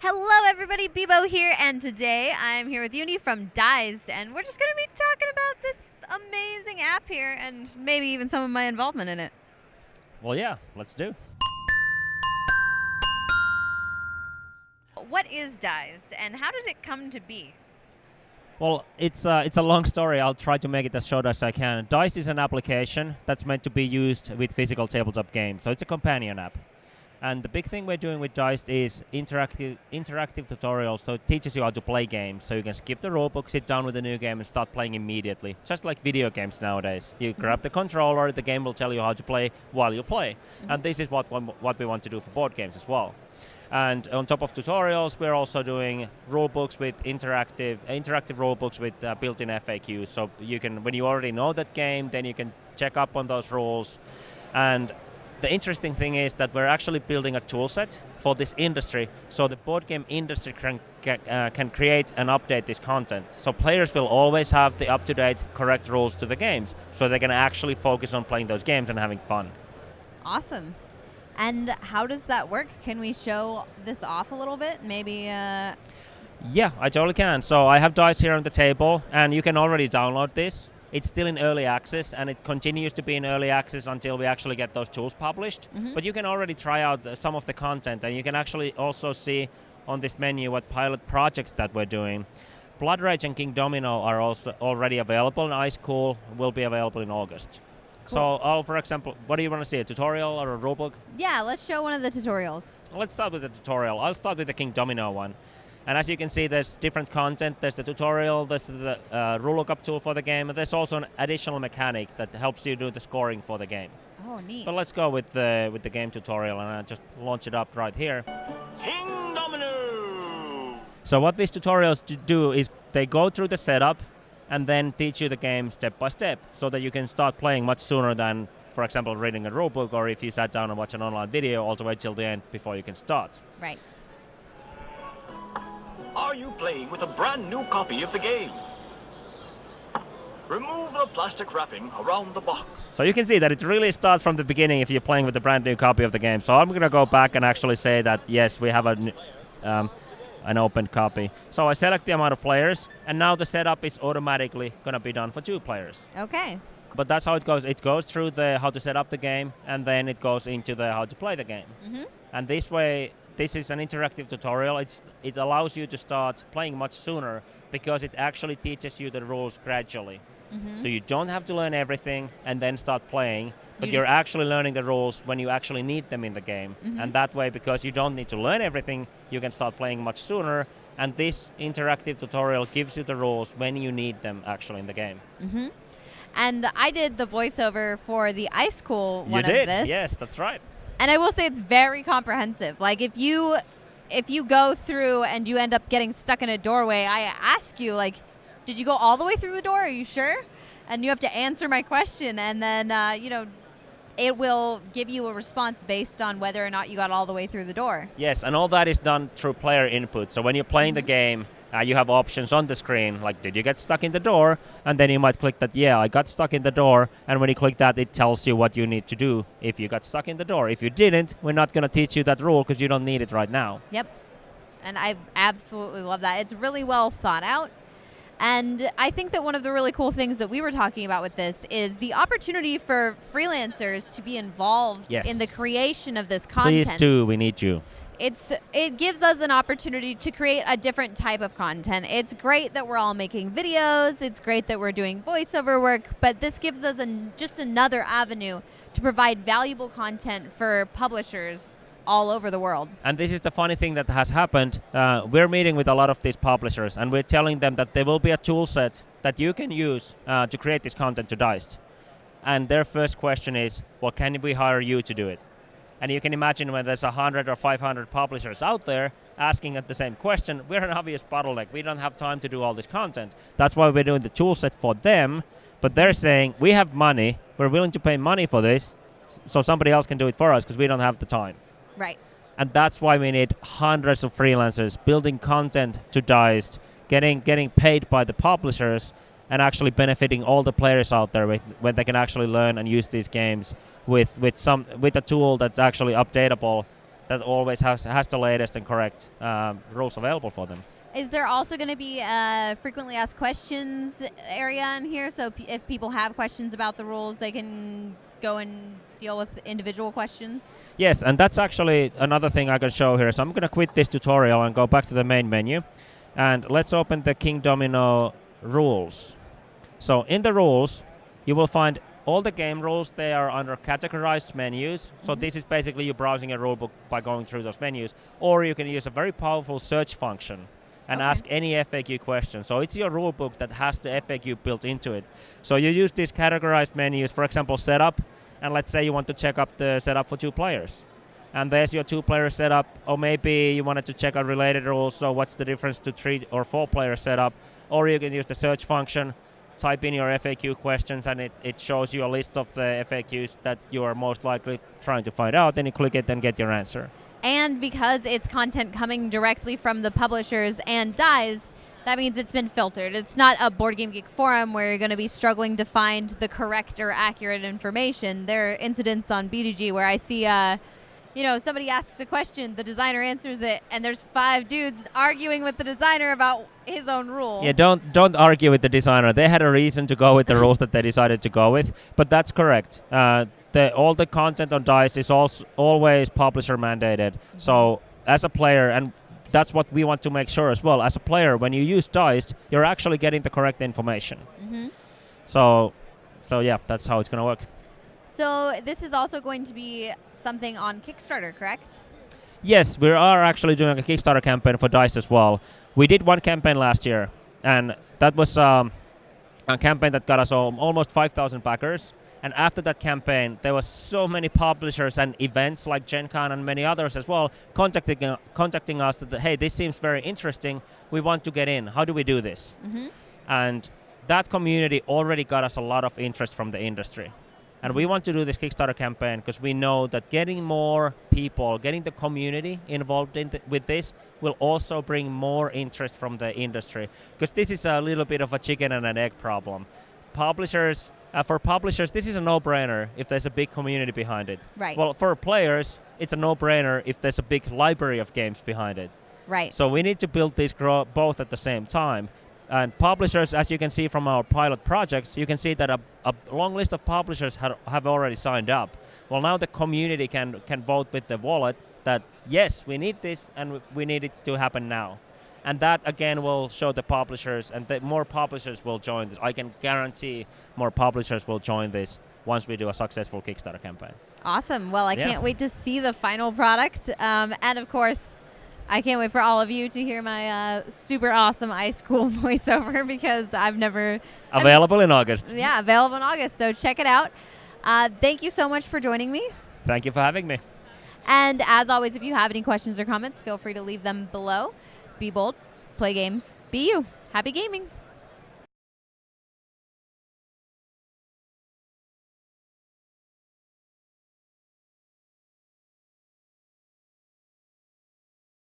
Hello everybody, Bebo here, and today I'm here with Jouni from Dized, and we're just going to be talking about this amazing app here and maybe even some of my involvement in it. Well, yeah, let's do. What is Dized, and how did it come to be? Well, it's a long story. I'll try to make it as short as I can. Dized is an application that's meant to be used with physical tabletop games, so it's a companion app. And the big thing we're doing with Dized is interactive tutorials, so it teaches you how to play games. So you can skip the rulebook, sit down with a new game, and start playing immediately. Just like video games nowadays. You grab the controller, the game will tell you how to play while you play. And this is what we want to do for board games as well. And on top of tutorials, we're also doing rulebooks with interactive rulebooks with built-in FAQs. So you can, when you already know that game, then you can check up on those rules. And the interesting thing is that we're actually building a tool set for this industry, so the board game industry can create and update this content. So players will always have the up-to-date, correct rules to the games, so they can actually focus on playing those games and having fun. Awesome. And how does that work? Can we show this off a little bit? Maybe. Yeah, I totally can. So I have Dized here on the table, and you can already download this. It's still in early access, and it continues to be in early access until we actually get those tools published. But you can already try out some of the content, and you can actually also see on this menu what pilot projects that we're doing. Blood Rage and King Domino are also already available, and Ice Cool will be available in August. Cool. So, for example, what do you want to see, a tutorial or a rulebook? Yeah, let's show one of the tutorials. Let's start with the tutorial. I'll start with the King Domino one. And as you can see, there's different content. There's the tutorial, there's the rule lookup tool for the game, and there's also an additional mechanic that helps you do the scoring for the game. Oh, neat. But let's go with the game tutorial, and I'll just launch it up right here. King Domino! So what these tutorials do is they go through the setup and then teach you the game step by step, so that you can start playing much sooner than, for example, reading a rulebook, or if you sat down and watch an online video all the way till the end before you can start. Right. Are you playing with a brand new copy of the game? Remove the plastic wrapping around the box. So you can see that it really starts from the beginning if you're playing with a brand new copy of the game. So I'm going to go back and actually say that, yes, we have an open copy. So I select the amount of players, and now the setup is automatically going to be done for 2 players. Okay. But that's how it goes. It goes through the how to set up the game, and then it goes into the how to play the game. And this way, this is an interactive tutorial. It allows you to start playing much sooner because it actually teaches you the rules gradually. So you don't have to learn everything and then start playing, but you're actually learning the rules when you actually need them in the game. And that way, because you don't need to learn everything, you can start playing much sooner. And this interactive tutorial gives you the rules when you need them actually in the game. And I did the voiceover for the Ice Cool one You did, of this. yes, that's right. And I will say it's very comprehensive. Like if you go through and you end up getting stuck in a doorway, I ask you, like, did you go all the way through the door? Are you sure? And you have to answer my question, and then it will give you a response based on whether or not you got all the way through the door. Yes, and all that is done through player input. So when you're playing the game, you have options on the screen, like did you get stuck in the door? And then you might click that, yeah, I got stuck in the door. And when you click that, it tells you what you need to do if you got stuck in the door. If you didn't, we're not going to teach you that rule because you don't need it right now. Yep. And I absolutely love that. It's really well thought out. And I think that one of the really cool things that we were talking about with this is the opportunity for freelancers to be involved in the creation of this content. Please do. We need you. It gives us an opportunity to create a different type of content. It's great that we're all making videos. It's great that we're doing voiceover work. But this gives us just another avenue to provide valuable content for publishers all over the world. And this is the funny thing that has happened. We're meeting with a lot of these publishers, and we're telling them that there will be a tool set that you can use to create this content to Dized. And their first question is, well, can we hire you to do it? And you can imagine when there's 100 or 500 publishers out there asking at the same question, we're an obvious bottleneck. We don't have time to do all this content. That's why we're doing the tool set for them. But they're saying, we have money, we're willing to pay money for this, so somebody else can do it for us because we don't have the time. Right. And that's why we need hundreds of freelancers building content to Dized, getting paid by the publishers, and actually benefiting all the players out there when they can actually learn and use these games with a tool that's actually updatable that always has the latest and correct rules available for them. Is there also going to be a frequently asked questions area in here? So if people have questions about the rules, they can go and deal with individual questions? Yes, and that's actually another thing I can show here. So I'm going to quit this tutorial and go back to the main menu. And let's open the King Domino rules. So in the rules, you will find all the game rules. They are under categorized menus. So this is basically you browsing a rulebook by going through those menus. Or you can use a very powerful search function and ask any FAQ question. So it's your rulebook that has the FAQ built into it. So you use these categorized menus, for example, setup, and let's say you want to check up the setup for 2 players. And there's your 2-player setup, or maybe you wanted to check out related rules, so what's the difference to 3 or 4-player setup. Or you can use the search function, type in your FAQ questions, and it shows you a list of the FAQs that you are most likely trying to find out, then you click it and get your answer. And because it's content coming directly from the publishers and Dized, that means it's been filtered. It's not a Board Game Geek forum where you're going to be struggling to find the correct or accurate information. There are incidents on BDG where I see, somebody asks a question, the designer answers it, and there's 5 dudes arguing with the designer about his own rule. Yeah, don't argue with the designer. They had a reason to go with the rules that they decided to go with, but that's correct. All the content on Dized is also always publisher mandated. So as a player, and that's what we want to make sure as well, as a player, when you use Dized, you're actually getting the correct information. So yeah, that's how it's going to work. So this is also going to be something on Kickstarter, correct? Yes, we are actually doing a Kickstarter campaign for Dized as well. We did one campaign last year, and that was a campaign that got us almost 5,000 backers. And after that campaign, there was so many publishers and events like Gen Con and many others as well contacting us that, hey, this seems very interesting. We want to get in. How do we do this? And that community already got us a lot of interest from the industry. And we want to do this Kickstarter campaign because we know that getting more people, getting the community involved with this will also bring more interest from the industry. Because this is a little bit of a chicken and an egg problem. For publishers, this is a no-brainer if there's a big community behind it. Right. Well, for players, it's a no-brainer if there's a big library of games behind it. Right. So we need to build these both at the same time. And publishers, as you can see from our pilot projects, you can see that a long list of publishers have already signed up. Well, now the community can vote with the wallet that, yes, we need this and we need it to happen now. And that, again, will show the publishers, and more publishers will join this. I can guarantee more publishers will join this once we do a successful Kickstarter campaign. Awesome. Well, I can't wait to see the final product. And, of course, I can't wait for all of you to hear my super awesome Ice Cool voiceover because I've never... Available in August. Yeah, available in August. So check it out. Thank you so much for joining me. Thank you for having me. And as always, if you have any questions or comments, feel free to leave them below. Be bold, play games, be you. Happy gaming.